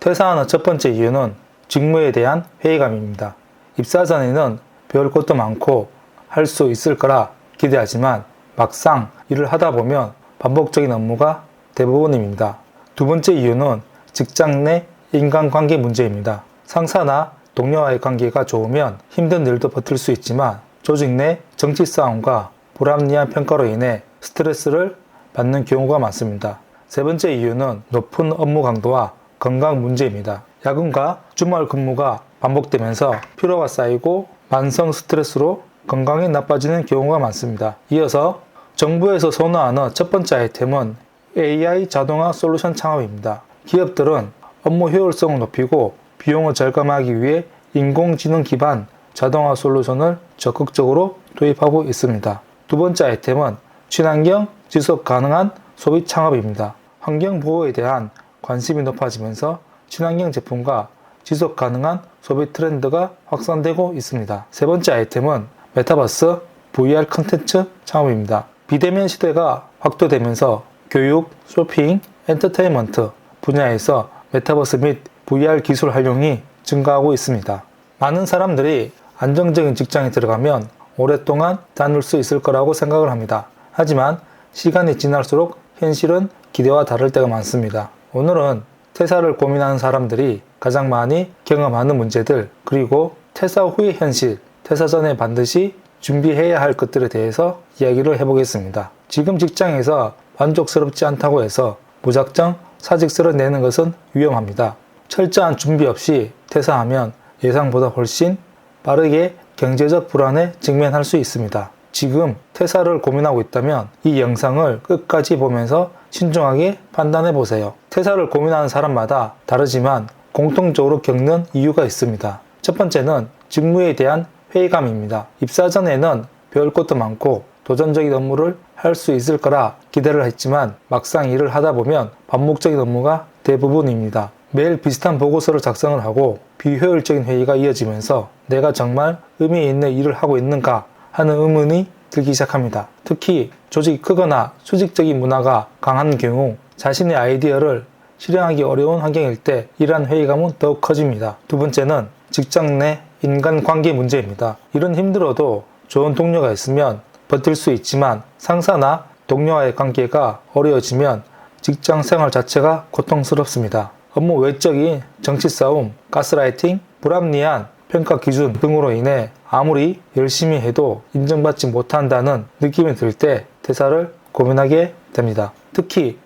퇴사하는 첫 번째 이유는 직무에 대한 회의감입니다. 입사 전에는 배울 것도 많고 할 수 있을 거라 기대하지만 막상 일을 하다 보면 반복적인 업무가 대부분입니다. 두 번째 이유는 직장 내 인간관계 문제입니다. 상사나 동료와의 관계가 좋으면 힘든 일도 버틸 수 있지만 조직 내 정치 싸움과 불합리한 평가로 인해 스트레스를 받는 경우가 많습니다. 세 번째 이유는 높은 업무 강도와 건강 문제입니다. 야근과 주말 근무가 반복되면서 피로가 쌓이고 만성 스트레스로 건강이 나빠지는 경우가 많습니다. 이어서 정부에서 선호하는 첫 번째 아이템은 AI 자동화 솔루션 창업입니다. 기업들은 업무 효율성을 높이고 비용을 절감하기 위해 인공지능 기반 자동화 솔루션을 적극적으로 도입하고 있습니다. 두 번째 아이템은 친환경 지속 가능한 소비 창업입니다. 환경 보호에 대한 관심이 높아지면서 친환경 제품과 지속 가능한 소비 트렌드가 확산되고 있습니다. 세 번째 아이템은 메타버스 VR 컨텐츠 창업입니다. 비대면 시대가 확대되면서 교육, 쇼핑, 엔터테인먼트 분야에서 메타버스 및 VR 기술 활용이 증가하고 있습니다. 많은 사람들이 안정적인 직장에 들어가면 오랫동안 다닐 수 있을 거라고 생각을 합니다. 하지만 시간이 지날수록 현실은 기대와 다를 때가 많습니다. 오늘은 퇴사를 고민하는 사람들이 가장 많이 경험하는 문제들, 그리고 퇴사 후의 현실, 퇴사 전에 반드시 준비해야 할 것들에 대해서 이야기를 해보겠습니다. 지금 직장에서 만족스럽지 않다고 해서 무작정 사직서를 내는 것은 위험합니다. 철저한 준비 없이 퇴사하면 예상보다 훨씬 빠르게 경제적 불안에 직면할 수 있습니다. 지금 퇴사를 고민하고 있다면 이 영상을 끝까지 보면서 신중하게 판단해 보세요. 퇴사를 고민하는 사람마다 다르지만 공통적으로 겪는 이유가 있습니다. 첫 번째는 직무에 대한 회의감입니다. 입사 전에는 배울 것도 많고 도전적인 업무를 할 수 있을 거라 기대를 했지만 막상 일을 하다 보면 반복적인 업무가 대부분입니다. 매일 비슷한 보고서를 작성을 하고 비효율적인 회의가 이어지면서 내가 정말 의미 있는 일을 하고 있는가 하는 의문이 들기 시작합니다. 특히 조직이 크거나 수직적인 문화가 강한 경우 자신의 아이디어를 실행하기 어려운 환경일 때 이러한 회의감은 더욱 커집니다. 두 번째는 직장 내 인간관계 문제입니다. 일은 힘들어도 좋은 동료가 있으면 버틸 수 있지만 상사나 동료와의 관계가 어려워지면 직장 생활 자체가 고통스럽습니다. 업무 외적인 정치 싸움, 가스라이팅, 불합리한 평가 기준 등으로 인해 아무리 열심히 해도 인정받지 못한다는 느낌이 들 때 퇴사를 고민하게 됩니다. 특히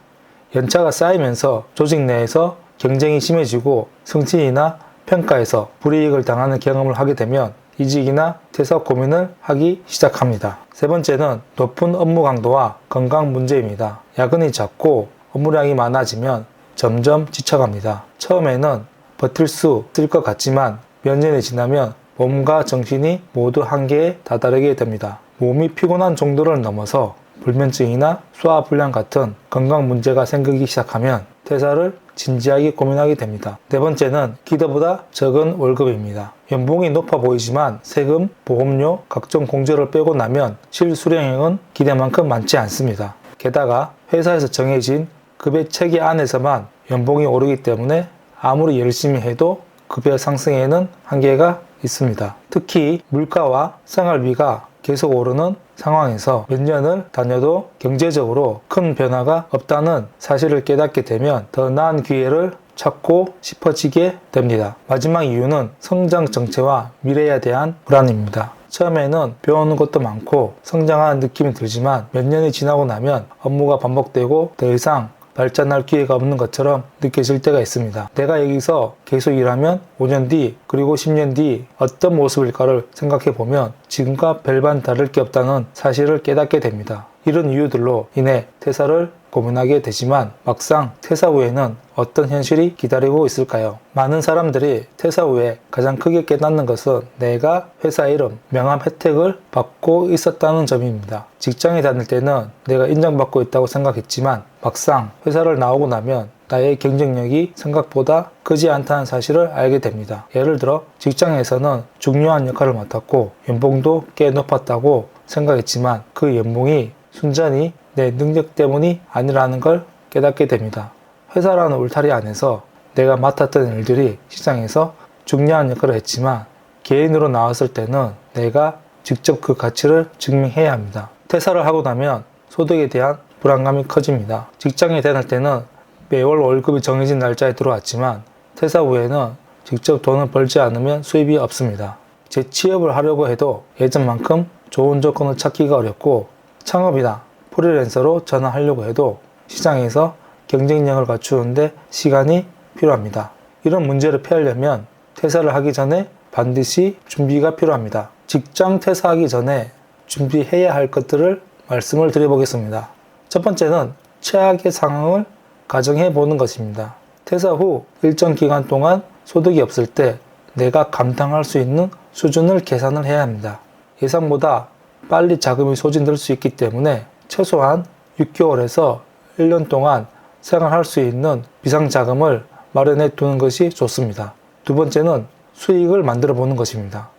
연차가 쌓이면서 조직 내에서 경쟁이 심해지고 승진이나 평가에서 불이익을 당하는 경험을 하게 되면 이직이나 퇴사 고민을 하기 시작합니다. 세 번째는 높은 업무 강도와 건강 문제입니다. 야근이 잦고 업무량이 많아지면 점점 지쳐갑니다. 처음에는 버틸 수 있을 것 같지만 몇 년이 지나면 몸과 정신이 모두 한계에 다다르게 됩니다. 몸이 피곤한 정도를 넘어서 불면증이나 소화불량 같은 건강 문제가 생기기 시작하면 퇴사를 진지하게 고민하게 됩니다. 네 번째는 기대보다 적은 월급입니다. 연봉이 높아 보이지만 세금, 보험료, 각종 공제를 빼고 나면 실수령액은 기대만큼 많지 않습니다. 게다가 회사에서 정해진 급여 체계 안에서만 연봉이 오르기 때문에 아무리 열심히 해도 급여 상승에는 한계가 있습니다. 특히 물가와 생활비가 계속 오르는 상황에서 몇 년을 다녀도 경제적으로 큰 변화가 없다는 사실을 깨닫게 되면 더 나은 기회를 찾고 싶어지게 됩니다. 마지막 이유는 성장 정체와 미래에 대한 불안입니다. 처음에는 배우는 것도 많고 성장하는 느낌이 들지만 몇 년이 지나고 나면 업무가 반복되고 더 이상 발전할 기회가 없는 것처럼 느껴질 때가 있습니다. 내가 여기서 계속 일하면 5년 뒤 그리고 10년 뒤 어떤 모습일까를 생각해 보면 지금과 별반 다를 게 없다는 사실을 깨닫게 됩니다. 이런 이유들로 인해 퇴사를 고민하게 되지만 막상 퇴사 후에는 어떤 현실이 기다리고 있을까요? 많은 사람들이 퇴사 후에 가장 크게 깨닫는 것은 내가 회사 이름, 명함 혜택을 받고 있었다는 점입니다. 직장에 다닐 때는 내가 인정받고 있다고 생각했지만 막상 회사를 나오고 나면 나의 경쟁력이 생각보다 크지 않다는 사실을 알게 됩니다. 예를 들어 직장에서는 중요한 역할을 맡았고 연봉도 꽤 높았다고 생각했지만 그 연봉이 순전히 내 능력 때문이 아니라는 걸 깨닫게 됩니다. 회사라는 울타리 안에서 내가 맡았던 일들이 시장에서 중요한 역할을 했지만 개인으로 나왔을 때는 내가 직접 그 가치를 증명해야 합니다. 퇴사를 하고 나면 소득에 대한 불안감이 커집니다. 직장에 다닐 때는 매월 월급이 정해진 날짜에 들어왔지만 퇴사 후에는 직접 돈을 벌지 않으면 수입이 없습니다. 재취업을 하려고 해도 예전만큼 좋은 조건을 찾기가 어렵고 창업이나 프리랜서로 전환하려고 해도 시장에서 경쟁력을 갖추는데 시간이 필요합니다. 이런 문제를 피하려면 퇴사를 하기 전에 반드시 준비가 필요합니다. 직장 퇴사하기 전에 준비해야 할 것들을 말씀을 드려보겠습니다. 첫 번째는 최악의 상황을 가정해 보는 것입니다. 퇴사 후 일정 기간 동안 소득이 없을 때 내가 감당할 수 있는 수준을 계산을 해야 합니다. 예상보다 빨리 자금이 소진될 수 있기 때문에 최소한 6개월에서 1년 동안 생활할 수 있는 비상자금을 마련해 두는 것이 좋습니다. 두 번째는 수익을 만들어 보는 것입니다.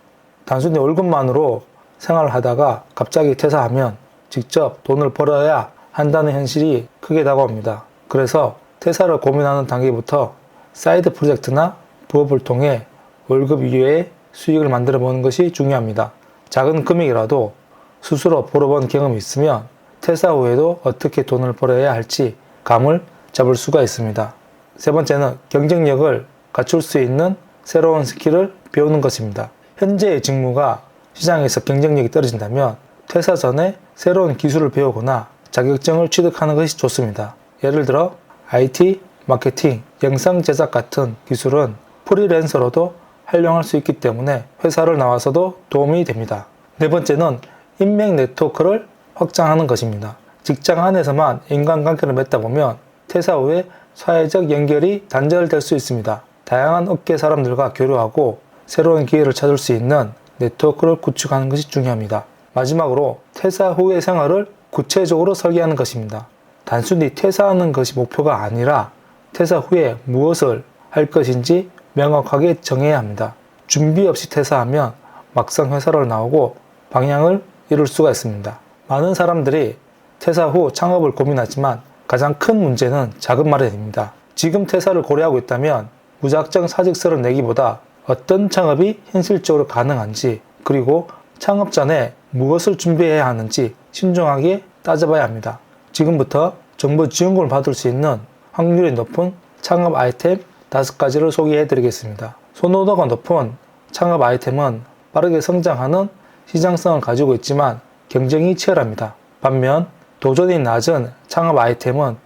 단순히 월급만으로 생활을 하다가 갑자기 퇴사하면 직접 돈을 벌어야 한다는 현실이 크게 다가옵니다. 그래서 퇴사를 고민하는 단계부터 사이드 프로젝트나 부업을 통해 월급 이외에 수익을 만들어 보는 것이 중요합니다. 작은 금액이라도 스스로 벌어본 경험이 있으면 퇴사 후에도 어떻게 돈을 벌어야 할지 감을 잡을 수가 있습니다. 세 번째는 경쟁력을 갖출 수 있는 새로운 스킬을 배우는 것입니다. 현재의 직무가 시장에서 경쟁력이 떨어진다면 퇴사 전에 새로운 기술을 배우거나 자격증을 취득하는 것이 좋습니다. 예를 들어 IT, 마케팅, 영상 제작 같은 기술은 프리랜서로도 활용할 수 있기 때문에 회사를 나와서도 도움이 됩니다. 네 번째는 인맥 네트워크를 확장하는 것입니다. 직장 안에서만 인간관계를 맺다 보면 퇴사 후에 사회적 연결이 단절될 수 있습니다. 다양한 업계 사람들과 교류하고 새로운 기회를 찾을 수 있는 네트워크를 구축하는 것이 중요합니다. 마지막으로 퇴사 후의 생활을 구체적으로 설계하는 것입니다. 단순히 퇴사하는 것이 목표가 아니라 퇴사 후에 무엇을 할 것인지 명확하게 정해야 합니다. 준비 없이 퇴사하면 막상 회사를 나오고 방향을 잃을 수가 있습니다. 많은 사람들이 퇴사 후 창업을 고민하지만 가장 큰 문제는 자금 마련입니다. 지금 퇴사를 고려하고 있다면 무작정 사직서를 내기보다 어떤 창업이 현실적으로 가능한지 그리고 창업 전에 무엇을 준비해야 하는지 신중하게 따져봐야 합니다. 지금부터 정부 지원금을 받을 수 있는 확률이 높은 창업 아이템 5가지를 소개해 드리겠습니다. 선호도가 높은 창업 아이템은 빠르게 성장하는 시장성을 가지고 있지만 경쟁이 치열합니다. 반면 도전이 낮은 창업 아이템은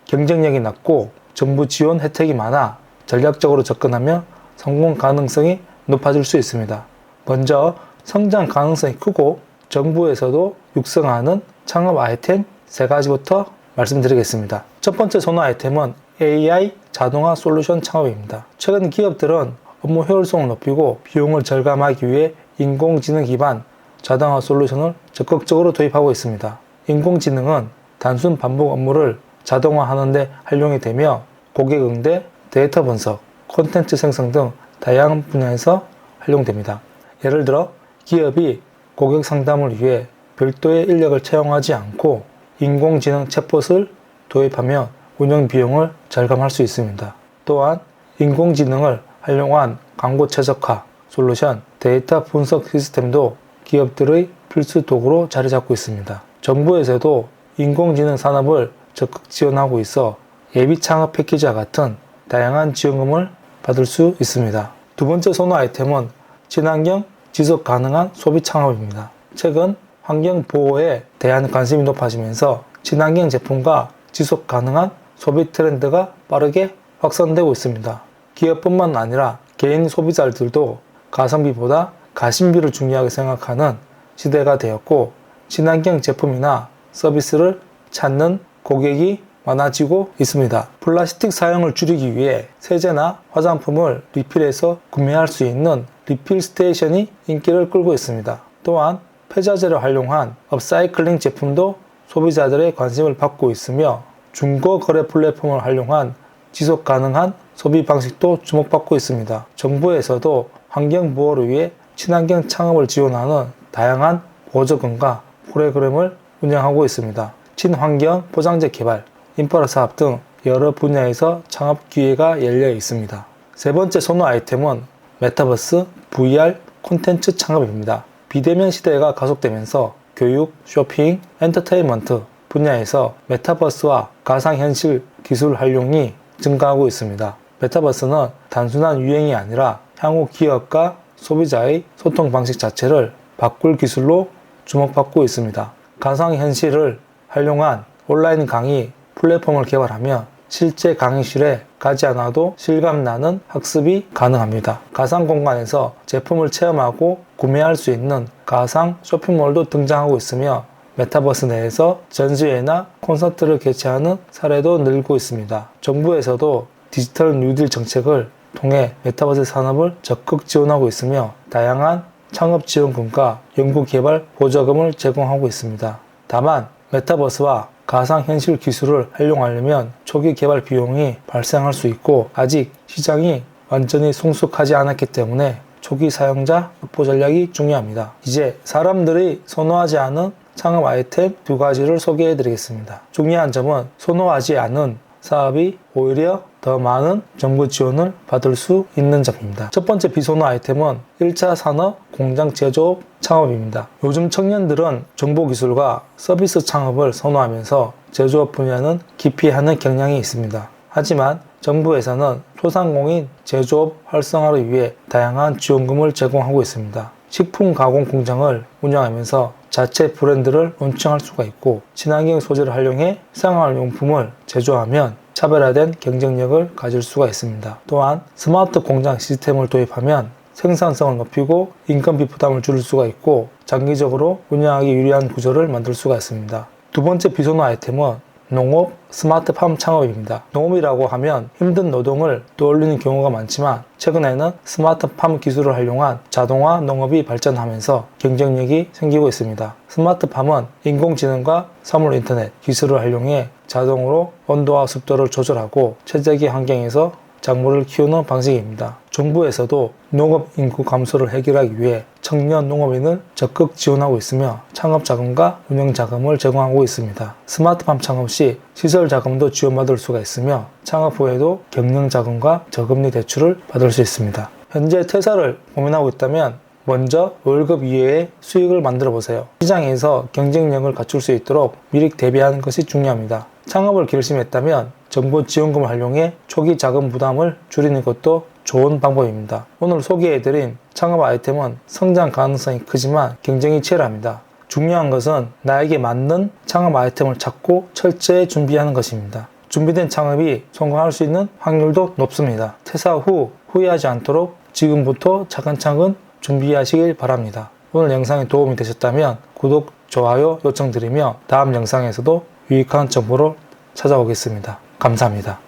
경쟁력이 낮고 정부 지원 혜택이 많아 전략적으로 접근하며 성공 가능성이 높아질 수 있습니다. 먼저 성장 가능성이 크고 정부에서도 육성하는 창업 아이템 3가지부터 말씀드리겠습니다. 첫 번째 선호 아이템은 AI 자동화 솔루션 창업입니다. 최근 기업들은 업무 효율성을 높이고 비용을 절감하기 위해 인공지능 기반 자동화 솔루션을 적극적으로 도입하고 있습니다. 인공지능은 단순 반복 업무를 자동화하는 데 활용이 되며 고객 응대, 데이터 분석, 콘텐츠 생성 등 다양한 분야에서 활용됩니다. 예를 들어 기업이 고객 상담을 위해 별도의 인력을 채용하지 않고 인공지능 챗봇을 도입하면 운영 비용을 절감할 수 있습니다. 또한 인공지능을 활용한 광고 최적화 솔루션, 데이터 분석 시스템도 기업들의 필수 도구로 자리 잡고 있습니다. 정부에서도 인공지능 산업을 적극 지원하고 있어 예비 창업 패키지와 같은 다양한 지원금을 받을 수 있습니다. 두 번째 선호 아이템은 친환경 지속 가능한 소비 창업입니다. 최근 환경 보호에 대한 관심이 높아지면서 친환경 제품과 지속 가능한 소비 트렌드가 빠르게 확산되고 있습니다. 기업뿐만 아니라 개인 소비자들도 가성비보다 가심비를 중요하게 생각하는 시대가 되었고 친환경 제품이나 서비스를 찾는 고객이 많아지고 있습니다. 플라스틱 사용을 줄이기 위해 세제나 화장품을 리필해서 구매할 수 있는 리필 스테이션이 인기를 끌고 있습니다. 또한 폐자재를 활용한 업사이클링 제품도 소비자들의 관심을 받고 있으며 중고 거래 플랫폼을 활용한 지속 가능한 소비 방식도 주목받고 있습니다. 정부에서도 환경 보호를 위해 친환경 창업을 지원하는 다양한 보조금과 프로그램을 운영하고 있습니다. 친환경 포장재 개발, 인프라 사업 등 여러 분야에서 창업 기회가 열려 있습니다. 세 번째 선호 아이템은 메타버스, VR, 콘텐츠 창업입니다. 비대면 시대가 가속되면서 교육, 쇼핑, 엔터테인먼트 분야에서 메타버스와 가상현실 기술 활용이 증가하고 있습니다. 메타버스는 단순한 유행이 아니라 향후 기업과 소비자의 소통 방식 자체를 바꿀 기술로 주목받고 있습니다. 가상현실을 활용한 온라인 강의 플랫폼을 개발하며 실제 강의실에 가지 않아도 실감나는 학습이 가능합니다. 가상 공간에서 제품을 체험하고 구매할 수 있는 가상 쇼핑몰도 등장하고 있으며 메타버스 내에서 전시회나 콘서트를 개최하는 사례도 늘고 있습니다. 정부에서도 디지털 뉴딜 정책을 통해 메타버스 산업을 적극 지원하고 있으며 다양한 창업 지원금과 연구개발 보조금을 제공하고 있습니다. 다만 메타버스와 가상현실 기술을 활용하려면 초기 개발 비용이 발생할 수 있고 아직 시장이 완전히 성숙하지 않았기 때문에 초기 사용자 확보 전략이 중요합니다. 이제 사람들이 선호하지 않은 창업 아이템 두 가지를 소개해 드리겠습니다. 중요한 점은 선호하지 않은 사업이 오히려 더 많은 정부 지원을 받을 수 있는 점입니다. 첫 번째 비선호 아이템은 1차 산업 공장 제조업 창업입니다. 요즘 청년들은 정보기술과 서비스 창업을 선호하면서 제조업 분야는 기피하는 경향이 있습니다. 하지만 정부에서는 소상공인 제조업 활성화를 위해 다양한 지원금을 제공하고 있습니다. 식품 가공 공장을 운영하면서 자체 브랜드를 론칭할 수가 있고 친환경 소재를 활용해 생활용품을 제조하면 차별화된 경쟁력을 가질 수가 있습니다. 또한 스마트 공장 시스템을 도입하면 생산성을 높이고 인건비 부담을 줄일 수가 있고 장기적으로 운영하기 유리한 구조를 만들 수가 있습니다. 두 번째 비선호 아이템은 농업 스마트팜 창업입니다. 농업이라고 하면 힘든 노동을 떠올리는 경우가 많지만 최근에는 스마트팜 기술을 활용한 자동화 농업이 발전하면서 경쟁력이 생기고 있습니다. 스마트팜은 인공지능과 사물인터넷 기술을 활용해 자동으로 온도와 습도를 조절하고 최적의 환경에서 작물을 키우는 방식입니다. 정부에서도 농업 인구 감소를 해결하기 위해 청년 농업인을 적극 지원하고 있으며 창업 자금과 운영 자금을 제공하고 있습니다. 스마트팜 창업 시 시설 자금도 지원받을 수가 있으며 창업 후에도 경영 자금과 저금리 대출을 받을 수 있습니다. 현재 퇴사를 고민하고 있다면 먼저 월급 이외에 수익을 만들어 보세요. 시장에서 경쟁력을 갖출 수 있도록 미리 대비하는 것이 중요합니다. 창업을 결심했다면 정부 지원금을 활용해 초기 자금 부담을 줄이는 것도 좋은 방법입니다. 오늘 소개해드린 창업 아이템은 성장 가능성이 크지만 경쟁이 치열합니다. 중요한 것은 나에게 맞는 창업 아이템을 찾고 철저히 준비하는 것입니다. 준비된 창업이 성공할 수 있는 확률도 높습니다. 퇴사 후 후회하지 않도록 지금부터 차근차근 준비하시길 바랍니다. 오늘 영상이 도움이 되셨다면 구독, 좋아요 요청드리며 다음 영상에서도 유익한 정보로 찾아오겠습니다. 감사합니다.